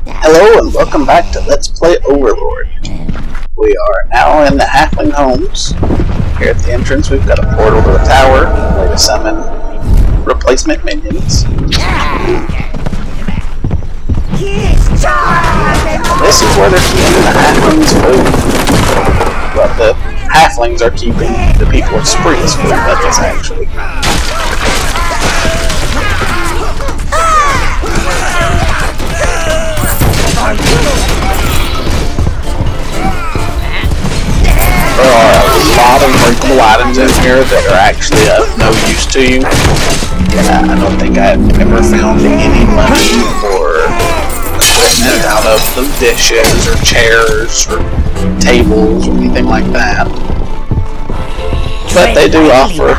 Hello and welcome back to Let's Play Overlord. We are now in the Halfling Homes. Here at the entrance we've got a portal to the tower, a way to summon replacement minions. And this is where they're keeping the Halflings' food. But the Halflings are keeping the people of Spree's food, that is actually. There are a lot of breakable items in here that are actually of no use to you. I don't think I've ever found any money or equipment out of the dishes or chairs or tables or anything like that. But they do offer a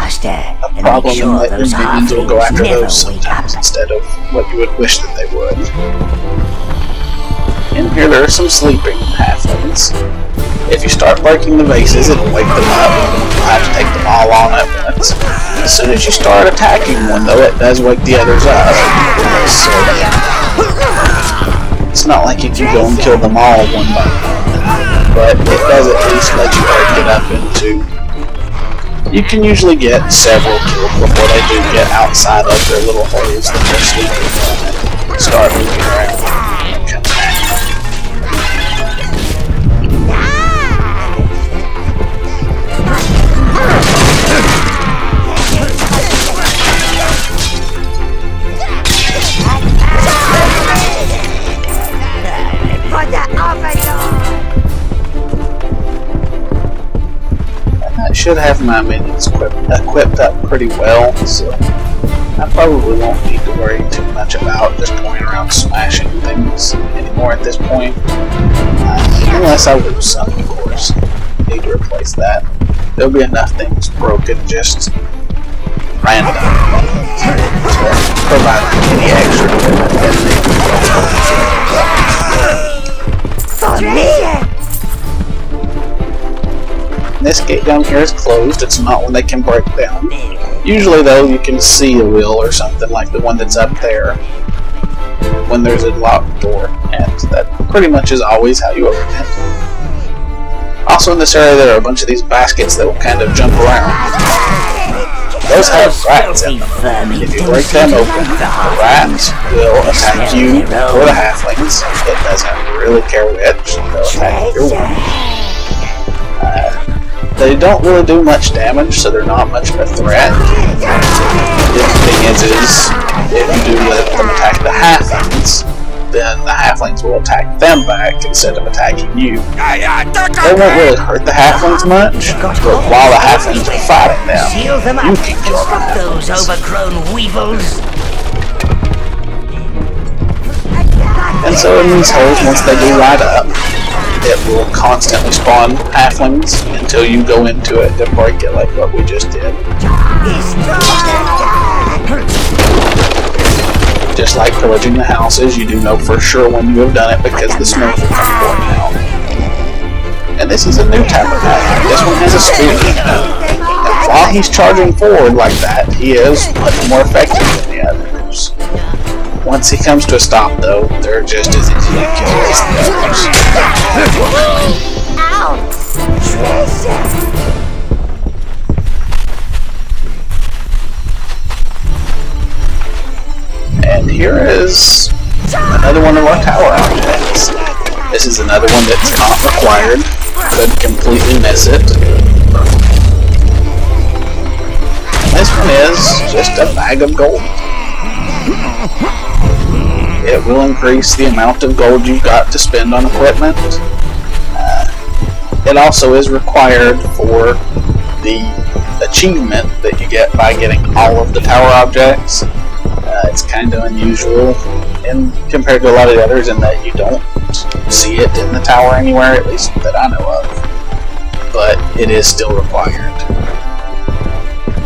problem in that your minions will go after those sometimes instead of what you would wish that they would. In here there are some sleeping halflings. If you start breaking the vases, it'll wake them up. You'll have to take them all on at once. As soon as you start attacking one, though, it does wake the others up. So, it's not like you can go and kill them all one by one, but it does at least let you break it up into... You can usually get several kills before they do get outside of their little holes that they're sleeping in and start moving around. I should have my minions equipped up pretty well, so I probably won't need to worry too much about just going around smashing things anymore at this point. Unless I lose some, of course. Need to replace that. There'll be enough things broken just random to provide any extra equipment. This gate down here is closed. It's not one they can break down. Usually, though, you can see a wheel or something like the one that's up there when there's a locked door, and that pretty much is always how you open it. Also in this area there are a bunch of these baskets that will kind of jump around. Those have rats in them. If you break them open, the rats will attack you or the halflings. It doesn't really care which. They'll attack your one. They don't really do much damage, so they're not much of a threat. The thing is if you do let them attack the halflings, then the halflings will attack them back instead of attacking you. They won't really hurt the halflings much, but while the halflings are fighting them, you can kill those overgrown weevils. And so in these holes, once they do light up, it will constantly spawn halflings until you go into it to break it like what we just did. Just like pillaging the houses, you do know for sure when you have done it because the smoke will come pouring out. And this is a new type of halfling. This one has a speed. And while he's charging forward like that, he is much more effective than the others. Once he comes to a stop, though, they're just as easy to kill as the others. And here is another one of our tower objects. This is another one that's not required. Could completely miss it. This one is just a bag of gold. It will increase the amount of gold you've got to spend on equipment. It also is required for the achievement that you get by getting all of the tower objects. It's kind of unusual compared to a lot of the others in that you don't see it in the tower anywhere, at least that I know of. But it is still required.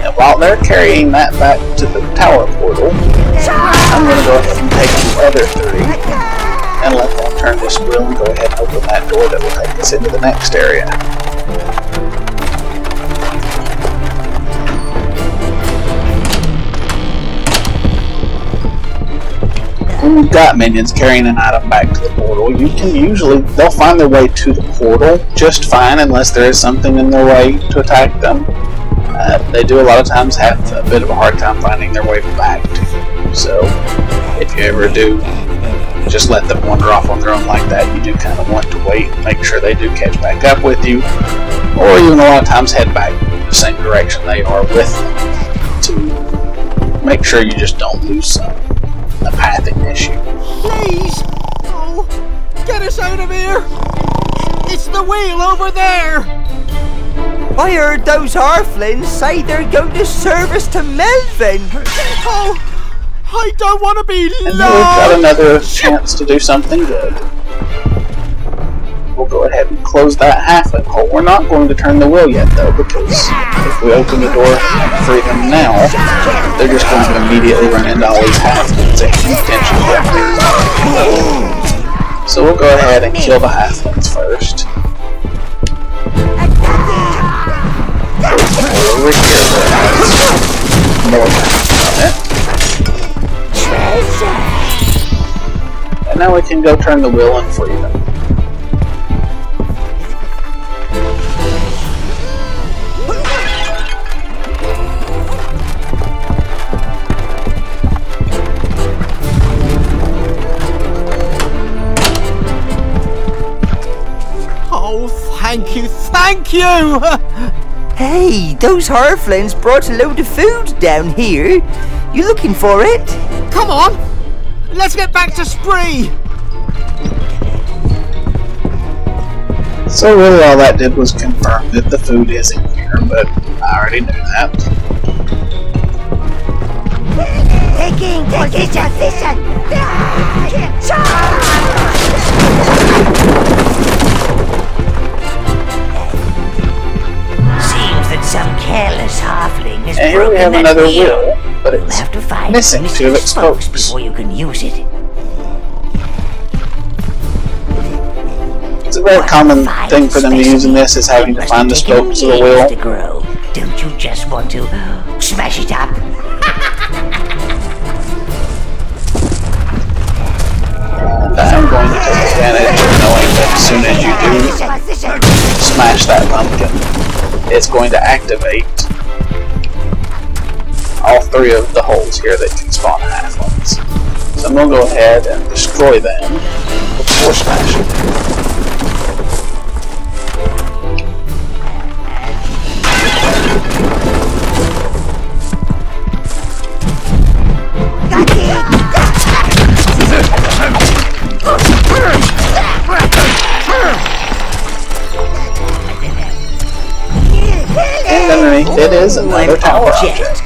And while they're carrying that back to the tower portal, I'm going to go ahead and take the other three and let them turn this wheel and go ahead and open that door that will take us into the next area. you've got minions carrying an item back to the portal, they'll find their way to the portal just fine unless there is something in their way to attack them. They do a lot of times have a bit of a hard time finding their way back to you. So if you ever do just let them wander off on their own like that, you do kind of want to wait, make sure they do catch back up with you, or even a lot of times head back the same direction they are with them to make sure you just don't lose a pathing issue. Please! Oh, get us out of here! It's the wheel over there! I heard those Halflings say they're going to serve us to Melvin. Oh, I don't want to be and lost! We've got another chance to do something good. We'll go ahead and close that halfling hole. We're not going to turn the wheel yet, though, because if we open the door and free them now, they're just going to immediately run into all these halflings and potentially get me. So we'll go ahead and kill the halflings first. Over here, more on it. And now we can go turn the wheel and free them. Oh, thank you, thank you! Hey, those Halflings brought a load of food down here. You looking for it? Come on! Let's get back to Spree! So really all that did was confirm that the food is in here, but I already knew that. Seems that some careless halfling has And here we have another wheel, but You'll it's have to find missing two of its spokes. before you can use it. It's a very common thing for them to use in this, is having to find the spokes of the wheel. Don't you just want to smash it up? And I'm going to take advantage of knowing that as soon as you do smash that pumpkin, it's going to activate all three of the holes here that can spawn halflings. So I'm going to go ahead and destroy them before smashing. And underneath it is another tower object.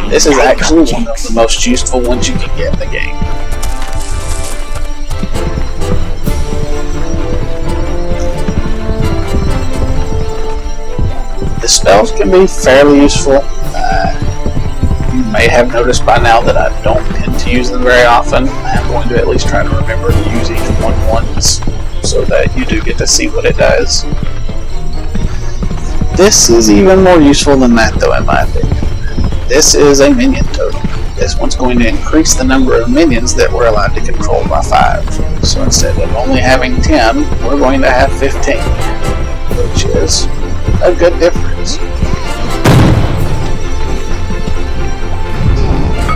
This is actually one of the most useful ones you can get in the game. The spells can be fairly useful. You may have noticed by now that I don't tend to use them very often. I'm going to at least try to remember to use each one once so that you do get to see what it does. This is even more useful than that, though, in my opinion. This is a minion totem. This one's going to increase the number of minions that we're allowed to control by 5. So instead of only having 10, we're going to have 15, which is a good difference.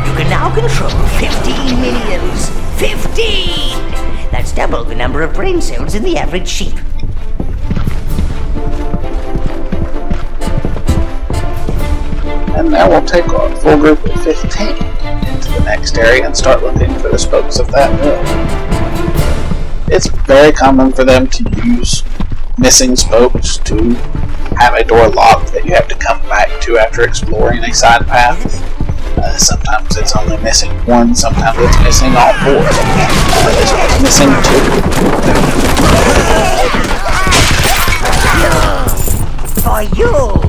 You can now control 15 minions. 15! That's double the number of brain cells in the average sheep. And now we'll take our full group of 15 into the next area and start looking for the spokes of that mill. It's very common for them to use missing spokes to have a door locked that you have to come back to after exploring a side path. Sometimes it's only missing one, sometimes it's missing all 4. This one's missing 2. For you!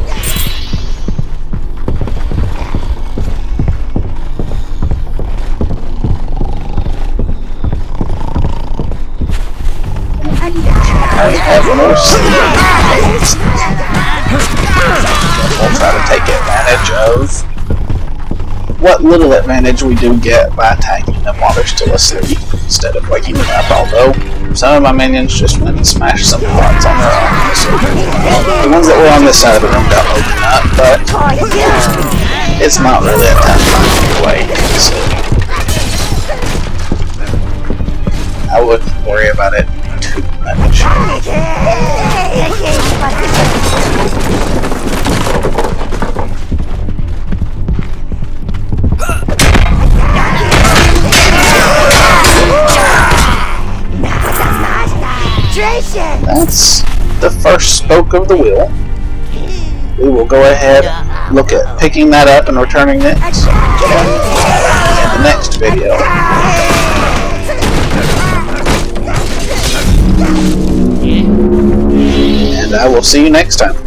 I have more seeds. We'll try to take advantage of what little advantage we do get by attacking them while they're still asleep. instead of waking me up, although some of my minions just went and smashed some pots on their own. So the ones that were on this side of the room got woken up, but it's not really a tough fight anyway, so I wouldn't worry about it too much. That's the first spoke of the wheel. We will go ahead and look at picking that up and returning it in the next video. And I will see you next time.